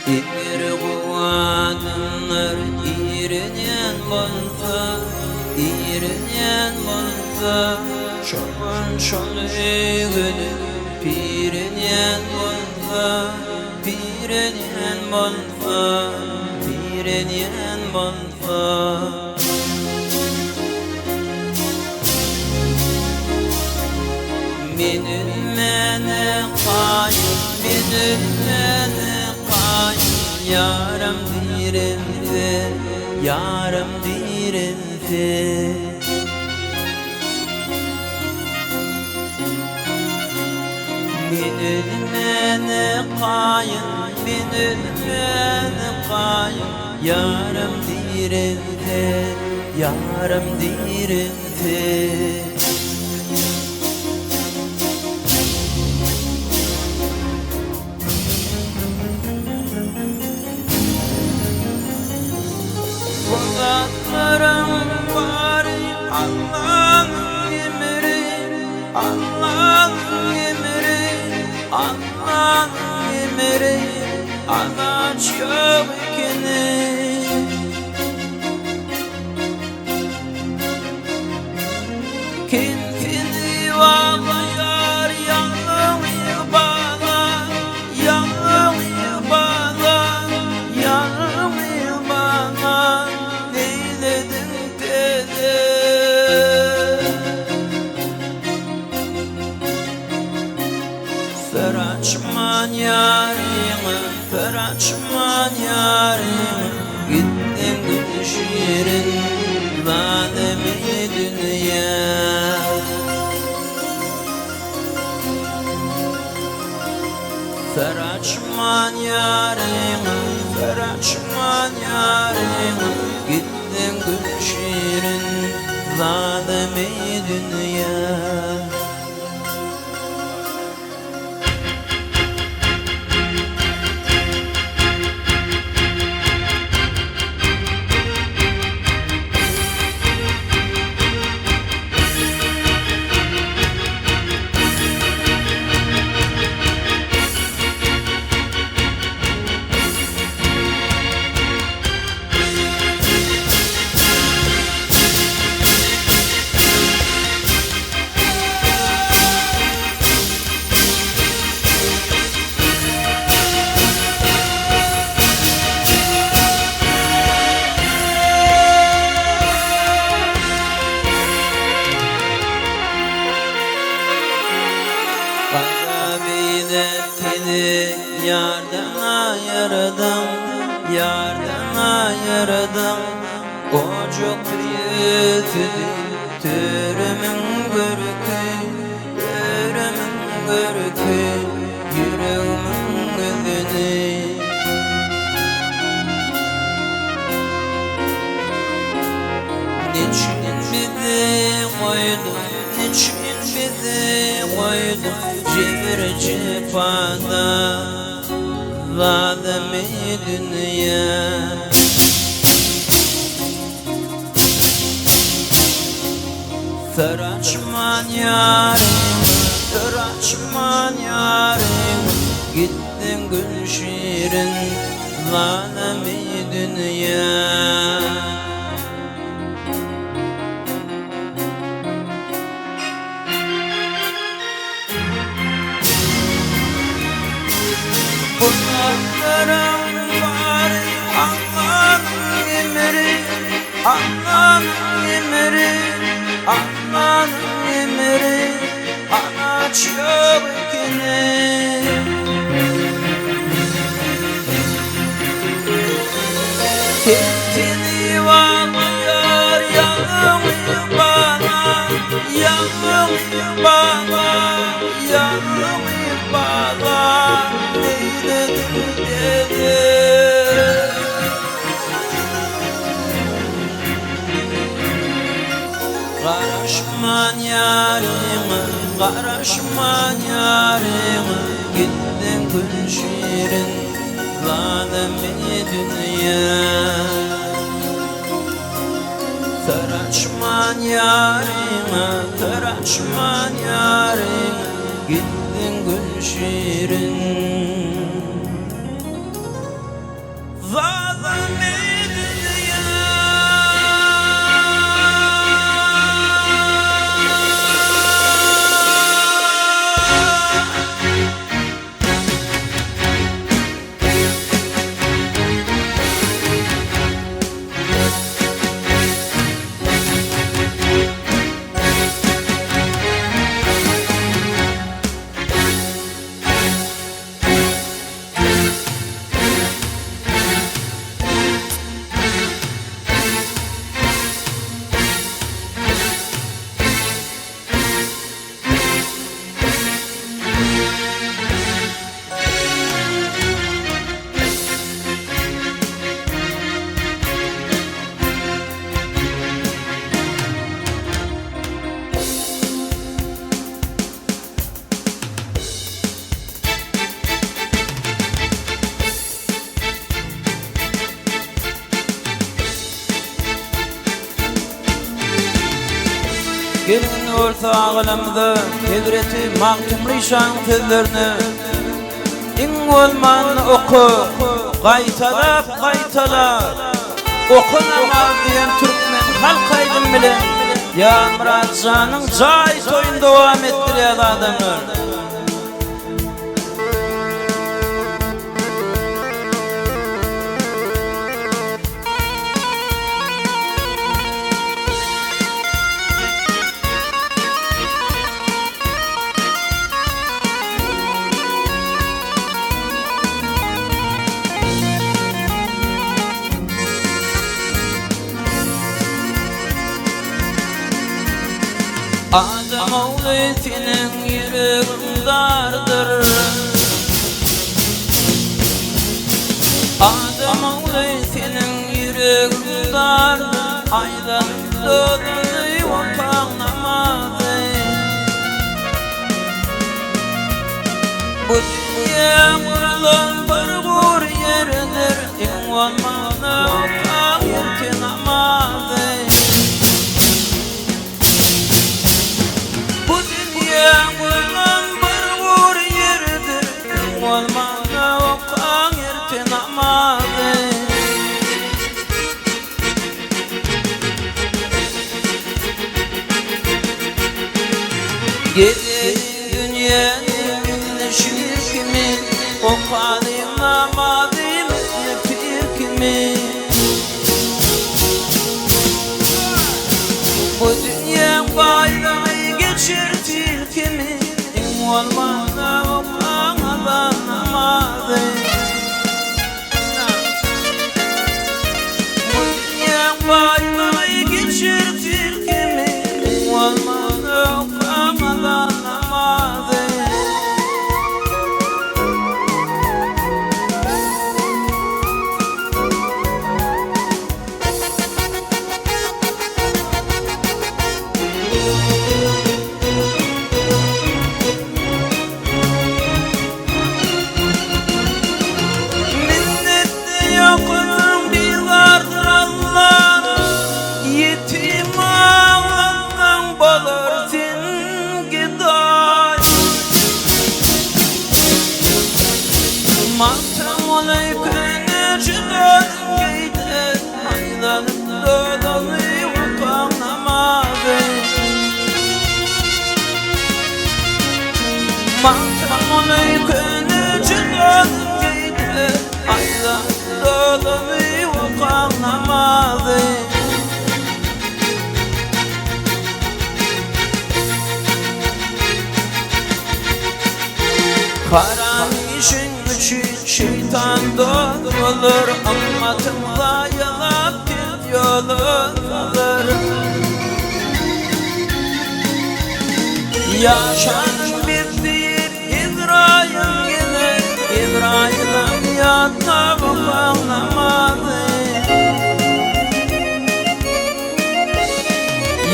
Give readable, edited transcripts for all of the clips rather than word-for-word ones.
İmir kuadınlar iğrenyen bolsa, iğrenyen bolsa, şorman şolygünü pirenyen bolsa, pirenyen bolsa, pirenyen bolsa. Minülmene kayın, minülmene kayın, yarım dirense, yarım dirense. Minülmene kayın, minülmene kayın, yarım dirense, yarım dirense. Kulaklarım var Allah'ın emri, Allah'ın emri, Allah'ın emri, anaç yok ikini. Kimsini bağlayar yanlıyı bağlar, yanlıyı bağlar, yanlıyı bağlar. Feraçman yarime, feraçman yarime, gittin gül şirin, vademi dünya. Feraçman yarime, feraçman yarime, gittin gül şirin, vademi dünya. Yardana yaradım, yardana yaradım. Ocak yüzüdü, türümün görkü, türümün görkü, yüreğimin gözünü. Niçin bizi koydun, niçin bizi koydun civirci fada, vademi dünya. Feraçman yarim, feraçman yarim, gittin gül şirin, vademi dünya. Kulaklarım var Allah'ın emri, Allah'ın emri, Allah'ın emri, anaç yok ikini. Kimsini bağlayar yanlıyı bana, yanlıyı bana, yanlıyı bana. Karaşman yarime, karaşman yarime, gittin gül şirin, vademi dünya. Feraçman yarime, feraçman yarime, gittin gül şirin. zalim edilýär. Gelin ortağımda kedreti mahkumli şan tezlerini in olman oku qaytalap okunamaz diyen Türkmen halk aydın bilen ya Muratcan'ın cay toyun devam ettiriyor adamı. Adam oğlu senin yüreğin dardır. Adam oğlu senin yüreğin dardır. Aydan dödü vakanlamadı. Bu dünya buradan bir yerdir. İn olmana vakan yırtınamadı. Buradan bir yerdir. Olmana vakan yırtınamadı. Gidelim dünyanın şirkimi, o kalınamadım yepirkimi. Bu dünya bayrağı geçirtir kimi, in olmana vakan alanamadı. Bu dünya bayrağı geçirtir kimi, in olmana vakan alanamadı. Mahtam olaykın ecdan geyde aylanıp dödü vakanlamadı. Mahtam olaykın ecdan geyde aylanıp dödü vakanlamadı. Karan işin şeytan doğrulur, ammatımla yalap bir yolundur. Yaşanın bittiğin İbrahim yine, İbrahim'im yatla vakanlamadı.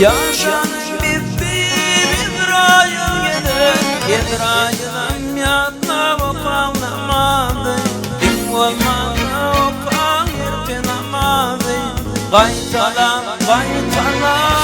Yaşanın bittiğin İbrahim yine, İbrahim'im yatla vakanlamadı. İn olmana vakan yırtınamadı. Qaytalam vakanlamadı.